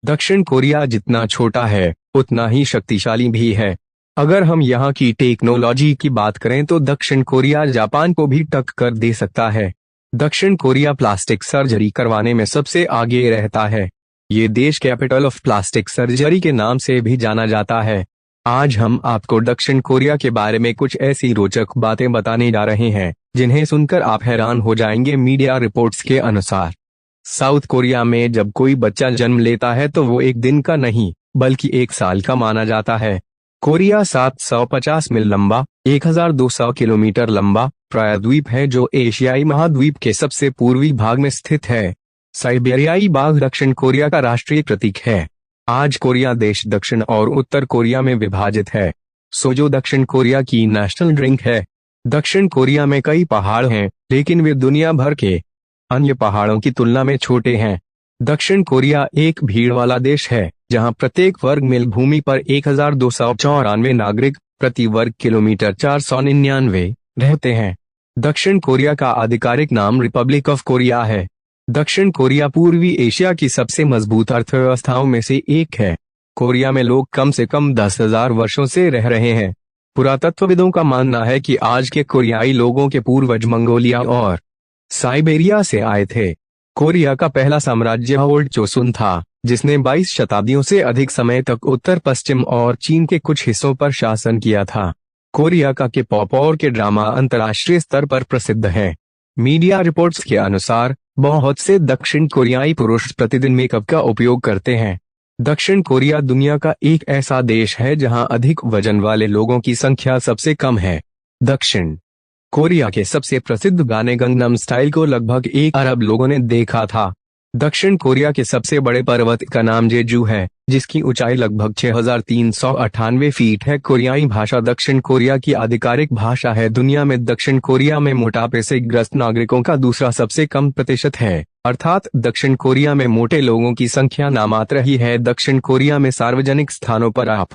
दक्षिण कोरिया जितना छोटा है उतना ही शक्तिशाली भी है। अगर हम यहाँ की टेक्नोलॉजी की बात करें तो दक्षिण कोरिया जापान को भी टक्कर दे सकता है। दक्षिण कोरिया प्लास्टिक सर्जरी करवाने में सबसे आगे रहता है। ये देश कैपिटल ऑफ प्लास्टिक सर्जरी के नाम से भी जाना जाता है। आज हम आपको दक्षिण कोरिया के बारे में कुछ ऐसी रोचक बातें बताने जा रहे हैं जिन्हें सुनकर आप हैरान हो जाएंगे। मीडिया रिपोर्ट्स के अनुसार साउथ कोरिया में जब कोई बच्चा जन्म लेता है तो वो एक दिन का नहीं बल्कि एक साल का माना जाता है। कोरिया 750 मील लंबा, 1200 किलोमीटर लंबा प्रायद्वीप है जो एशियाई महाद्वीप के सबसे पूर्वी भाग में स्थित है। साइबेरियाई बाघ दक्षिण कोरिया का राष्ट्रीय प्रतीक है। आज कोरिया देश दक्षिण और उत्तर कोरिया में विभाजित है। सोजो दक्षिण कोरिया की नेशनल ड्रिंक है। दक्षिण कोरिया में कई पहाड़ हैं, लेकिन वे दुनिया भर के अन्य पहाड़ों की तुलना में छोटे हैं। दक्षिण कोरिया एक भीड़ वाला देश है जहां प्रत्येक वर्ग मील भूमि पर 1294 नागरिक प्रति वर्ग किलोमीटर 499 रहते हैं। दक्षिण कोरिया का आधिकारिक नाम रिपब्लिक ऑफ कोरिया है। दक्षिण कोरिया पूर्वी एशिया की सबसे मजबूत अर्थव्यवस्थाओं में से एक है। कोरिया में लोग कम से कम 10,000 वर्षों से रह रहे हैं। पुरातत्वविदों का मानना है कि आज के कोरियाई लोगों के पूर्वज मंगोलिया और साइबेरिया से आए थे। कोरिया का पहला साम्राज्य ओल्ड जोसुन था, जिसने 22 शताब्दियों से अधिक समय तक उत्तर पश्चिम और चीन के कुछ हिस्सों पर शासन किया था। कोरिया का के पॉप और के ड्रामा अंतर्राष्ट्रीय स्तर पर प्रसिद्ध है। मीडिया रिपोर्ट्स के अनुसार बहुत से दक्षिण कोरियाई पुरुष प्रतिदिन मेकअप का उपयोग करते हैं। दक्षिण कोरिया दुनिया का एक ऐसा देश है जहां अधिक वजन वाले लोगों की संख्या सबसे कम है। दक्षिण कोरिया के सबसे प्रसिद्ध गाने गंगनम स्टाइल को लगभग 1 अरब लोगों ने देखा था। दक्षिण कोरिया के सबसे बड़े पर्वत का नाम जेजू है, जिसकी ऊंचाई लगभग 6,398 फीट है। कोरियाई भाषा दक्षिण कोरिया की आधिकारिक भाषा है। दुनिया में दक्षिण कोरिया में मोटापे से ग्रस्त नागरिकों का दूसरा सबसे कम प्रतिशत है, अर्थात दक्षिण कोरिया में मोटे लोगों की संख्या नामात्र ही है। दक्षिण कोरिया में सार्वजनिक स्थानों पर आप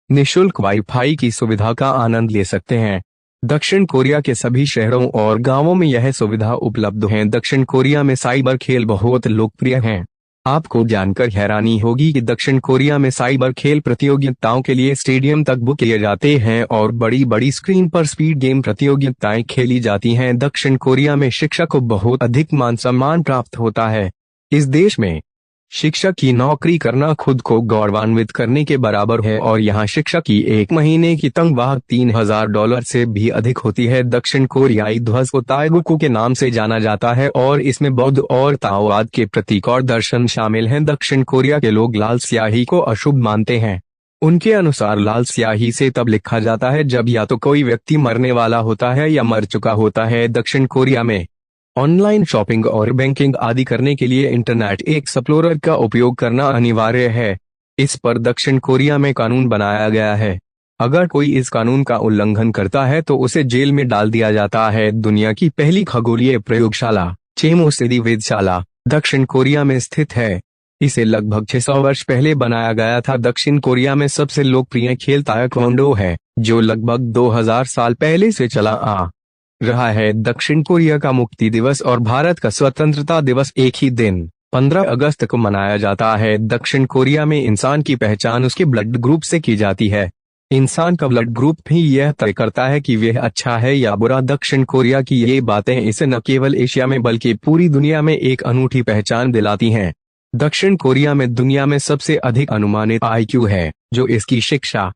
निःशुल्क वाईफाई की सुविधा का आनंद ले सकते हैं। दक्षिण कोरिया के सभी शहरों और गांवों में यह सुविधा उपलब्ध है। दक्षिण कोरिया में साइबर खेल बहुत लोकप्रिय हैं। आपको जानकर हैरानी होगी कि दक्षिण कोरिया में साइबर खेल प्रतियोगिताओं के लिए स्टेडियम तक बुक किए जाते हैं और बड़ी बड़ी स्क्रीन पर स्पीड गेम प्रतियोगिताएं खेली जाती हैं। दक्षिण कोरिया में शिक्षा को बहुत अधिक मान सम्मान प्राप्त होता है। इस देश में शिक्षक की नौकरी करना खुद को गौरवान्वित करने के बराबर है और यहाँ शिक्षक की एक महीने की तनख्वाह $3,000 से भी अधिक होती है। दक्षिण कोरियाई ध्वज को ताएगुकू के नाम से जाना जाता है और इसमें बौद्ध और ताओवाद के प्रतीक और दर्शन शामिल हैं। दक्षिण कोरिया के लोग लाल स्याही को अशुभ मानते हैं। उनके अनुसार लाल स्याही से तब लिखा जाता है जब या तो कोई व्यक्ति मरने वाला होता है या मर चुका होता है। दक्षिण कोरिया में ऑनलाइन शॉपिंग और बैंकिंग आदि करने के लिए इंटरनेट एक्सप्लोरर का उपयोग करना अनिवार्य है। इस पर दक्षिण कोरिया में कानून बनाया गया है। अगर कोई इस कानून का उल्लंघन करता है तो उसे जेल में डाल दिया जाता है। दुनिया की पहली खगोलीय प्रयोगशाला चेमोसिरी वेधशाला दक्षिण कोरिया में स्थित है। इसे लगभग 600 वर्ष पहले बनाया गया था। दक्षिण कोरिया में सबसे लोकप्रिय खेल ताइक्वांडो है, जो लगभग 2000 साल पहले से चला आ रहा है। दक्षिण कोरिया का मुक्ति दिवस और भारत का स्वतंत्रता दिवस एक ही दिन 15 अगस्त को मनाया जाता है। दक्षिण कोरिया में इंसान की पहचान उसके ब्लड ग्रुप से की जाती है। इंसान का ब्लड ग्रुप भी यह तय करता है कि वह अच्छा है या बुरा। दक्षिण कोरिया की ये बातें इसे न केवल एशिया में बल्कि पूरी दुनिया में एक अनूठी पहचान दिलाती हैं। दक्षिण कोरिया में दुनिया में सबसे अधिक अनुमानित IQ है, जो इसकी शिक्षा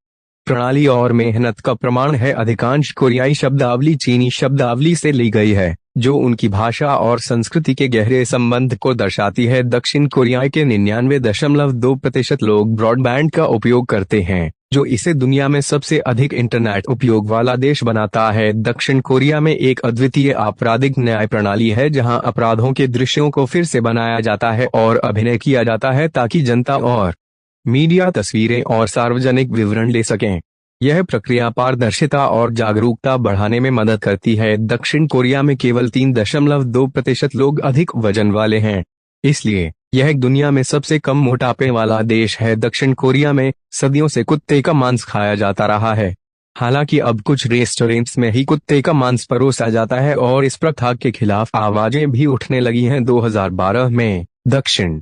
प्रणाली और मेहनत का प्रमाण है। अधिकांश कोरियाई शब्दावली चीनी शब्दावली से ली गई है, जो उनकी भाषा और संस्कृति के गहरे संबंध को दर्शाती है। दक्षिण कोरिया के 99.2% लोग ब्रॉडबैंड का उपयोग करते हैं, जो इसे दुनिया में सबसे अधिक इंटरनेट उपयोग वाला देश बनाता है। दक्षिण कोरिया में एक अद्वितीय आपराधिक न्याय प्रणाली है, जहां अपराधों के दृश्यों को फिर से बनाया जाता है और अभिनय किया जाता है ताकि जनता और मीडिया तस्वीरें और सार्वजनिक विवरण ले सकें। यह प्रक्रिया पारदर्शिता और जागरूकता बढ़ाने में मदद करती है। दक्षिण कोरिया में केवल 3.2% लोग अधिक वजन वाले हैं, इसलिए यह दुनिया में सबसे कम मोटापे वाला देश है। दक्षिण कोरिया में सदियों से कुत्ते का मांस खाया जाता रहा है। हालांकि अब कुछ रेस्टोरेंट्स में ही कुत्ते का मांस परोसा जाता है और इस प्रथा के खिलाफ आवाजें भी उठने लगी हैं। 2012 में दक्षिण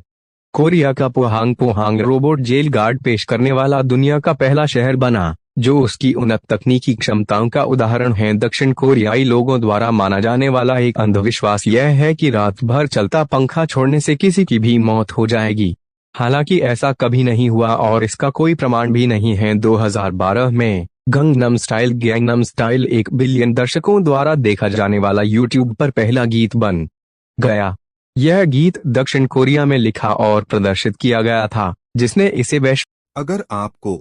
कोरिया का Pohang Pohang robot jail guard पेश करने वाला दुनिया का पहला शहर बना, जो उसकी उन्नत तकनीकी क्षमताओं का उदाहरण है। दक्षिण कोरियाई लोगों द्वारा माना जाने वाला एक अंधविश्वास यह है कि रात भर चलता पंखा छोड़ने से किसी की भी मौत हो जाएगी। हालांकि ऐसा कभी नहीं हुआ और इसका कोई प्रमाण भी नहीं है। 2012 में गंगनम स्टाइल 1 बिलियन दर्शकों द्वारा देखा जाने वाला यूट्यूब पर पहला गीत बन गया। यह गीत दक्षिण कोरिया में लिखा और प्रदर्शित किया गया था, जिसने इसे वैश्विक। अगर आपको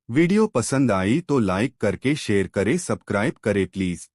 वीडियो पसंद आई तो लाइक करके शेयर करें, सब्सक्राइब करें प्लीज।